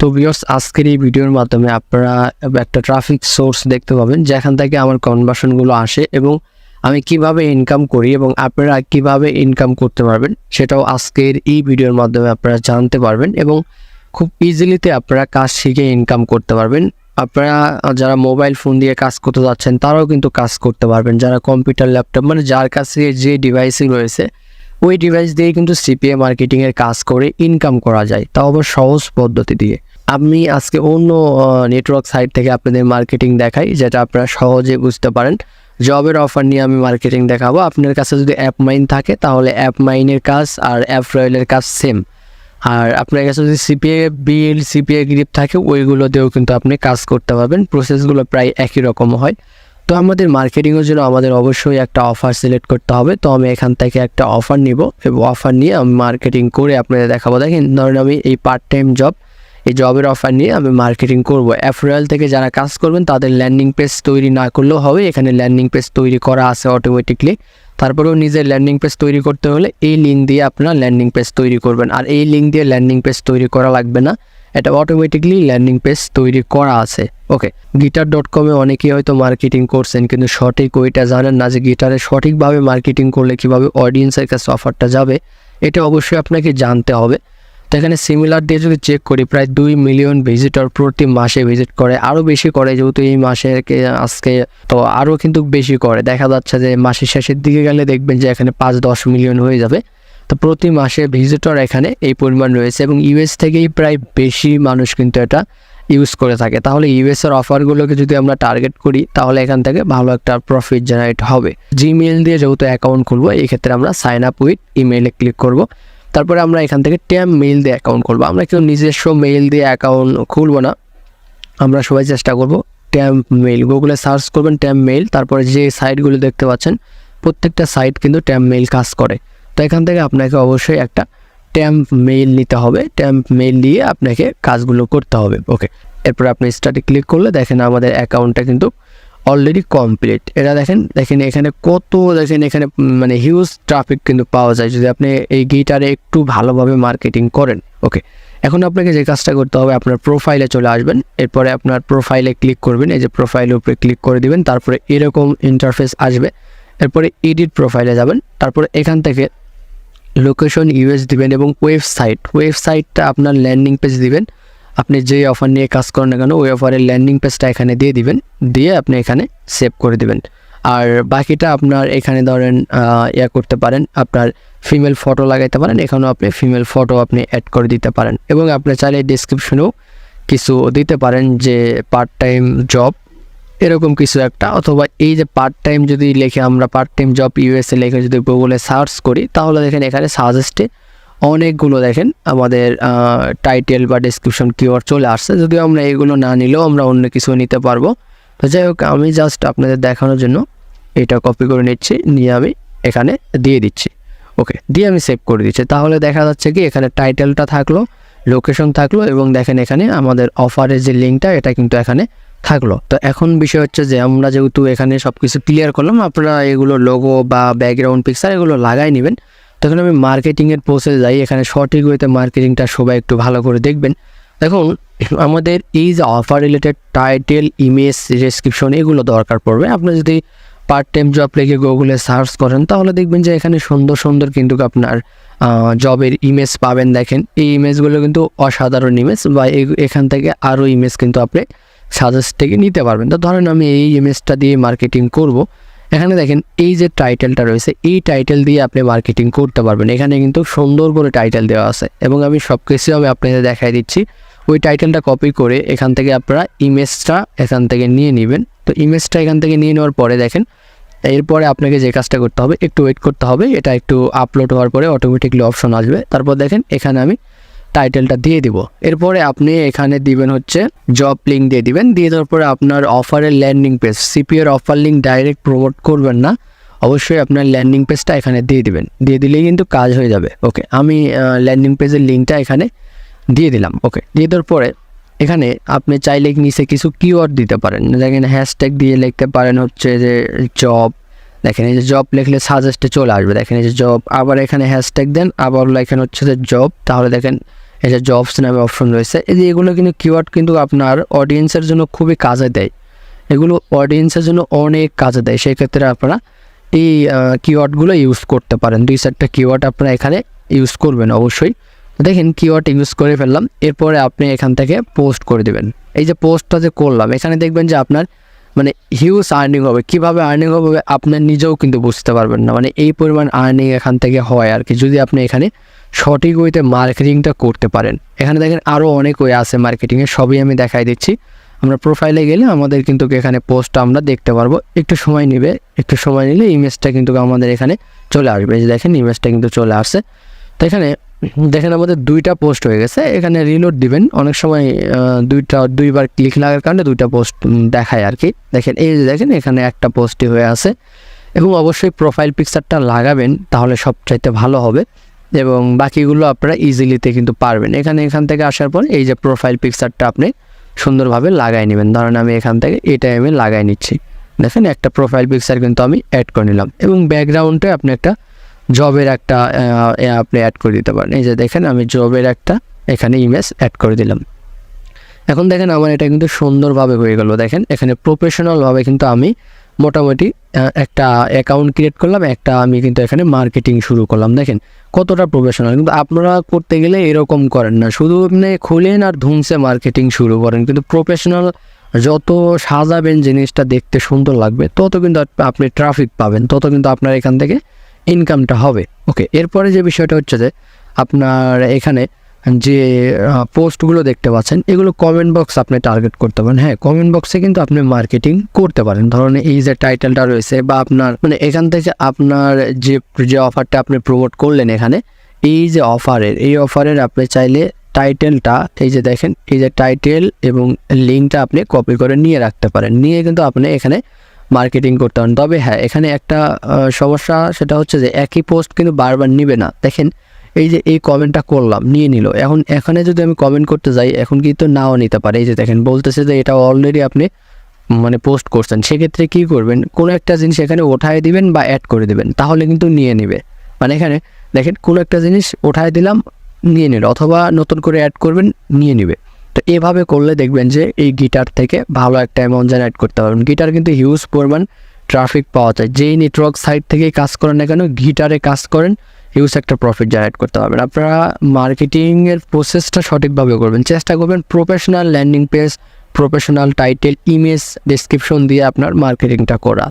তো ভিউয়ার্স, আজকের এই ভিডিওর মাধ্যমে আপনারা একটা ট্রাফিক সোর্স দেখতে পাবেন যেখান থেকে আমার কনভার্সনগুলো আসে এবং আমি কিভাবে ইনকাম করি এবং আপনারা কিভাবে ইনকাম করতে পারবেন সেটাও আজকের এই ভিডিওর মাধ্যমে আপনারা জানতে পারবেন এবং খুব ইজিলিতে আপনারা কাজ শিখে ইনকাম করতে পারবেন। আপনারা যারা মোবাইল ফোন দিয়ে কাজ করতে যাচ্ছেন তারাও কিন্তু কাজ করতে পারবেন। যারা কম্পিউটার, ল্যাপটপ মানে যার কাছে যে ডিভাইসই রয়েছে ওই ডিভাইস দিয়ে কিন্তু সিপিএ মার্কেটিংয়ের কাজ করে ইনকাম করা যায়, তাও আবার সহজ পদ্ধতি দিয়ে। আমি আজকে অন্য নেটওয়ার্ক সাইট থেকে আপনাদের মার্কেটিং দেখাই যেটা আপনারা সহজে বুঝতে পারেন। জবের অফার নিয়ে আমি মার্কেটিং দেখাবো। আপনার কাছে যদি অ্যাপ মাইন থাকে তাহলে অ্যাপ মাইনের কাজ আর অ্যাপ রয়েলের কাজ সেম। আর আপনার কাছে যদি সিপিএ বিল, সিপিএ গ্রিপ থাকে ওইগুলো দিয়েও কিন্তু আপনি কাজ করতে পারবেন। প্রসেসগুলো প্রায় একই রকম হয়। তো আমাদের মার্কেটিংয়ের জন্য আমাদের অবশ্যই একটা অফার সিলেক্ট করতে হবে। তো আমি এখান থেকে একটা অফার নিব এবং অফার নিয়ে আমি মার্কেটিং করে আপনাদের দেখাবো। দেখেন, ধরেন আমি এই পার্ট টাইম জব, এই জবের অফার নিয়ে আমি মার্কেটিং করব। অ্যাফরয়াল থেকে যারা কাজ করবেন তাদের ল্যান্ডিং পেজ তৈরি না করলেও হবে, এখানে ল্যান্ডিং পেজ তৈরি করা আছে অটোমেটিকলি। তারপরেও নিজের ল্যান্ডিং পেজ তৈরি করতে হলে এই লিঙ্ক দিয়ে আপনারা ল্যান্ডিং পেজ তৈরি করবেন। আর এই লিঙ্ক দিয়ে ল্যান্ডিং পেজ তৈরি করা লাগবে না, এটা অটোমেটিকলি ল্যান্ডিং পেজ তৈরি করা আছে। ওকে, গিটার.com-এ অনেকেই হয়তো মার্কেটিং করছেন কিন্তু সঠিক ওইটা জানেন না যে গিটারে সঠিকভাবে মার্কেটিং করলে কীভাবে অডিয়েন্সের কাছে অফারটা যাবে, এটা অবশ্যই আপনাকে জানতে হবে। তো এখানে সিমিলার দিয়ে যদি চেক করি, প্রায় 2 মিলিয়ন ভিজিটর প্রতি মাসে ভিজিট করে, আরও বেশি করে যেহেতু এই মাসে আজকে, তো আরও কিন্তু বেশি করে। দেখা যাচ্ছে যে মাসের শেষের দিকে গেলে দেখবেন যে এখানে 5-10 মিলিয়ন হয়ে যাবে। তো প্রতি মাসে ভিজিটর এখানে এই পরিমাণ রয়েছে এবং ইউএস থেকেই প্রায় বেশি মানুষ কিন্তু এটা ইউজ করে থাকে। তাহলে ইউএসের অফারগুলোকে যদি আমরা টার্গেট করি তাহলে এখান থেকে ভালো একটা প্রফিট জেনারেট হবে। জিমেইল দিয়ে যেহেতু অ্যাকাউন্ট খুলবো, এই ক্ষেত্রে আমরা সাইন আপ উইথ ইমেইলে ক্লিক করব। তারপরে আমরা এখান থেকে ট্যাম মেইল দিয়ে অ্যাকাউন্ট খুলবো। আমরা কেউ নিজস্ব মেইল দিয়ে অ্যাকাউন্ট খুলবো না, আমরা সবাই চেষ্টা করব ট্যাম মেইল। গুগলে সার্চ করবেন ট্যাম মেইল, তারপরে যে সাইটগুলো দেখতে পাচ্ছেন প্রত্যেকটা সাইট কিন্তু ট্যাম মেইল কাজ করে। তো এখান থেকে আপনাকে অবশ্যই একটা ট্যাম্প মেইল নিতে হবে, ট্যাম্প মেইল দিয়ে আপনাকে কাজগুলো করতে হবে। ওকে, এরপর আপনি স্টার্টে ক্লিক করলে দেখেন আমাদের অ্যাকাউন্টটা কিন্তু অলরেডি কমপ্লিট। এটা দেখেন এখানে কত, এখানে মানে হিউজ ট্রাফিক কিন্তু পাওয়া যায় যদি আপনি এই গিটারে একটু ভালোভাবে মার্কেটিং করেন। ওকে, এখন আপনাকে যে কাজটা করতে হবে, আপনার প্রোফাইলে চলে আসবেন। এরপরে আপনার প্রোফাইলে ক্লিক করবেন, এই যে প্রোফাইলের উপরে ক্লিক করে দিবেন। তারপরে এরকম ইন্টারফেস আসবে। এরপরে এডিট প্রোফাইলে যাবেন। তারপরে এখান থেকে লোকেশন ইউএস দিবেন এবং ওয়েবসাইটটা আপনার ল্যান্ডিং পেজ দিবেন। আপনি যে অফার নিয়ে কাজ করেন না কেন ওই অফারের ল্যান্ডিং পেজটা এখানে দিয়ে দিবেন, দিয়ে আপনি এখানে সেভ করে দিবেন। আর বাকিটা আপনার এখানে ধরেন করতে পারেন, আপনার ফিমেল ফটো লাগাইতে পারেন, এখানেও আপনি ফিমেল ফটো আপনি অ্যাড করে দিতে পারেন এবং আপনি চাইলে ডিসক্রিপশনেও কিছু দিতে পারেন যে পার্ট টাইম জব এরকম কিছু একটা, অথবা এই যে পার্ট টাইম যদি লিখে আমরা পার্ট টাইম জব ইউএসএ লিখে যদি গুগলে সার্চ করি তাহলে দেখেন এখানে সাজেস্টে অনেকগুলো দেখেন আমাদের টাইটেল বা ডেসক্রিপশন কিওয়ার্ড চলে আসছে। যদিও আমরা এগুলো না নিলেও আমরা অন্য কিছু নিতে পারবো। তো যাই হোক, আমি জাস্ট আপনাদের দেখানোর জন্য এটা কপি করে নিচ্ছি, নিয়ে আমি এখানে দিয়ে দিচ্ছি। ওকে, দিয়ে আমি সেভ করে দিচ্ছি। তাহলে দেখা যাচ্ছে কি এখানে টাইটেলটা থাকলো, লোকেশন থাকলো এবং দেখেন এখানে আমাদের অফারের যে লিঙ্কটা এটা কিন্তু এখানে থাকলো। তো এখন বিষয় হচ্ছে যে আমরা যেহেতু এখানে সব কিছু ক্লিয়ার করলাম, আপনারা এগুলো লোগো বা ব্যাকগ্রাউন্ড পিকচার এগুলো লাগাই নেবেন। তখন আমি মার্কেটিংয়ের প্রসেস যাই, এখানে সঠিক ওয়েতে মার্কেটিংটা সবাই একটু ভালো করে দেখবেন। দেখুন, আমাদের এই যে offer related title, image, description এগুলো দরকার পড়বে। আপনি যদি পার্ট টাইম জব লিখে গুগলে সার্চ করেন তাহলে দেখবেন যে এখানে সুন্দর সুন্দর কিন্তু আপনার জবের ইমেজ পাবেন। দেখেন এই ইমেজগুলো কিন্তু অসাধারণ ইমেজ, বা এখান থেকে আরও ইমেজ কিন্তু আপনি সাজেস্ট থেকে নিতে পারবেন। তো ধরেন আমি এই ইমেজটা দিয়ে মার্কেটিং করব। এখানে দেখেন এই যে টাইটেলটা রয়েছে এই টাইটেল দিয়ে আপনি মার্কেটিং করতে পারবেন। এখানে কিন্তু সুন্দর করে টাইটেল দেওয়া আছে এবং আমি সব কিছু আপনাদের দেখাই দিচ্ছি। ওই টাইটেলটা কপি করে এখান থেকে আপনারা ইমেজটা এখান থেকে নিয়ে নেবেন। তো ইমেজটা এখান থেকে নিয়ে নেওয়ার পরে দেখেন এরপরে আপনাকে যে কাজটা করতে হবে, একটু ওয়েট করতে হবে। এটা একটু আপলোড হওয়ার পরে অটোমেটিকলি অপশন আসবে। তারপর দেখেন এখানে আমি টাইটেলটা দিয়ে দিব। এরপরে আপনি এখানে দিবেন হচ্ছে জব লিঙ্ক দিয়ে দিবেন। দিয়ে দেওয়ার পরে আপনার অফারের ল্যান্ডিং পেজ, সিপিএর অফার লিঙ্ক ডাইরেক্ট প্রমোট করবেন না, অবশ্যই আপনার ল্যান্ডিং পেজটা এখানে দিয়ে দিবেন। দিয়ে দিলেই কিন্তু কাজ হয়ে যাবে। ওকে, আমি ল্যান্ডিং পেজের লিঙ্কটা এখানে দিয়ে দিলাম। ওকে, দিয়ে দেওয়ার পরে এখানে আপনি চাইলে নিচে কিছু কিওয়ার্ড দিতে পারেন। দেখেন হ্যাশট্যাগ দিয়ে লিখতে পারেন হচ্ছে যে জব। দেখেন এই যে জব লিখলে সাজেস্টে চলে আসবে। দেখেন এই যে জব, আবার এখানে হ্যাশট্যাগ দেন, আবার লেখেন হচ্ছে যে জব। তাহলে দেখেন এই যে জবস নামে অপশন রয়েছে, এই যে এগুলো কিন্তু কিওয়ার্ড কিন্তু আপনার অডিয়েন্সের জন্য খুবই কাজে দেয়, এগুলো অডিয়েন্সের জন্য অনেক কাজে দেয়। সেক্ষেত্রে আপনারা এই কিওয়ার্ডগুলো ইউজ করতে পারেন। 2-4টা কিওয়ার্ড আপনারা এখানে ইউজ করবেন অবশ্যই। দেখেন কিওয়ার্ড ইউজ করে ফেললাম, এরপরে আপনি এখান থেকে পোস্ট করে দেবেন। এই যে পোস্টটা যে করলাম, এখানে দেখবেন যে আপনার মানে হিউজ আর্নিং হবে। কীভাবে আর্নিং হবে আপনার নিজেও কিন্তু বুঝতে পারবেন না, মানে এই পরিমাণ আর্নিং এখান থেকে হয় আর কি, যদি আপনি এখানে সঠিক ওয়েতে মার্কেটিংটা করতে পারেন। এখানে দেখেন আরও অনেক ওয়ে আছে মার্কেটিংয়ের, সবই আমি দেখাই দিচ্ছি। আমরা প্রোফাইলে গেলে আমাদের কিন্তু এখানে পোস্টটা আমরা দেখতে পারবো, একটু সময় নেবে, একটু সময় নিলে ইমেজটা কিন্তু আমাদের এখানে চলে আসবে। এই যে দেখেন ইমেজটা কিন্তু চলে আসছে। তো এখানে দেখেন আমাদের 2টা পোস্ট হয়ে গেছে। এখানে রিলোড দিবেন, অনেক সময় 2বার ক্লিক লাগার কারণে 2টা পোস্ট দেখায় আর কি। দেখেন এই যে দেখেন এখানে একটা পোস্টই হয়ে আছে, এবং অবশ্যই প্রোফাইল পিকচারটা লাগাবেন, তাহলে সবচাইতে ভালো হবে এবং বাকিগুলো আপনারা ইজিলিতে কিন্তু পারবেন। এখান থেকে আসার পর এই যে প্রোফাইল পিকচারটা আপনি সুন্দরভাবে লাগাই নেবেন। ধরেন আমি এখান থেকে এটাই আমি লাগাই নিচ্ছি। দেখেন একটা প্রোফাইল পিকচার কিন্তু আমি অ্যাড করে নিলাম, এবং ব্যাকগ্রাউন্ডে আপনি একটা জবের একটা আপনি অ্যাড করে দিতে পারেন। এই যে দেখেন আমি জবের একটা এখানে ইমেজ অ্যাড করে দিলাম। এখন দেখেন আমার এটা কিন্তু সুন্দরভাবে হয়ে গেল। দেখেন এখানে প্রফেশনালভাবে কিন্তু আমি মোটামুটি একটা অ্যাকাউন্ট ক্রিয়েট করলাম, একটা আমি কিন্তু এখানে মার্কেটিং শুরু করলাম। দেখেন কতটা প্রফেশনাল। কিন্তু আপনারা করতে গেলে এরকম করেন না, শুধু আপনি খুলেন আর ধুমসে মার্কেটিং শুরু করেন। কিন্তু প্রফেশনাল যত সাজাবেন জিনিসটা দেখতে সুন্দর লাগবে, তত কিন্তু আপনি ট্রাফিক পাবেন, তত কিন্তু আপনার এখান থেকে ইনকামটা হবে। ওকে, এরপরে যে বিষয়টা হচ্ছে যে আপনার এখানে যে পোস্টগুলো দেখতে পাচ্ছেন, এগুলো কমেন্ট বক্স আপনি টার্গেট করতে পারেন। হ্যাঁ, কমেন্ট বক্সে কিন্তু আপনি মার্কেটিং করতে পারেন। ধরুন এই যে টাইটেলটা রয়েছে, বা আপনার মানে এখান থেকে আপনার যে অফারটা আপনি প্রমোট করলেন, এখানে এই যে এই অফারের আপনি চাইলে টাইটেলটা এই যে দেখেন এই যে টাইটেল এবং লিঙ্কটা আপনি কপি করে নিয়ে রাখতে পারেন, নিয়ে কিন্তু আপনি এখানে মার্কেটিং করতে পারেন। তবে হ্যাঁ, এখানে একটা সমস্যা, সেটা হচ্ছে যে একই পোস্ট কিন্তু বারবার নিবে না। দেখেন এই যে এই কমেন্টটা করলাম, নিয়ে নিল, এখন এখানে যদি আমি কমেন্ট করতে যাই, এখন কিন্তু নাও নিতে পারে। এই যে দেখেন বলতেছে যে এটা অলরেডি আপনি মানে পোস্ট করছেন। সেক্ষেত্রে কী করবেন, কোনো একটা জিনিস এখানে ওঠায় দিবেন বা অ্যাড করে দিবেন, তাহলে কিন্তু নিয়ে নেবে। মানে এখানে দেখেন কোনো একটা জিনিস ওঠায় দিলাম, নিয়ে নিল, অথবা নতুন করে অ্যাড করবেন, নিয়ে নেবে। তো এভাবে করলে দেখবেন যে এই গিটার থেকে ভালো একটা অ্যামাউন্ট জেনারেট করতে পারবেন। গিটার কিন্তু হিউজ পরিমাণ ট্রাফিক পাওয়া যায়, যেই নেটওয়ার্ক সাইট থেকেই কাজ করেন না কেন, গিটারে কাজ করেন, হিউজ একটা প্রফিট জেনারেট করতে পারবেন। আপনারা মার্কেটিংয়ের প্রসেসটা সঠিকভাবে করবেন, চেষ্টা করবেন professional landing page, professional title, image, description দিয়ে আপনার মার্কেটিংটা করা।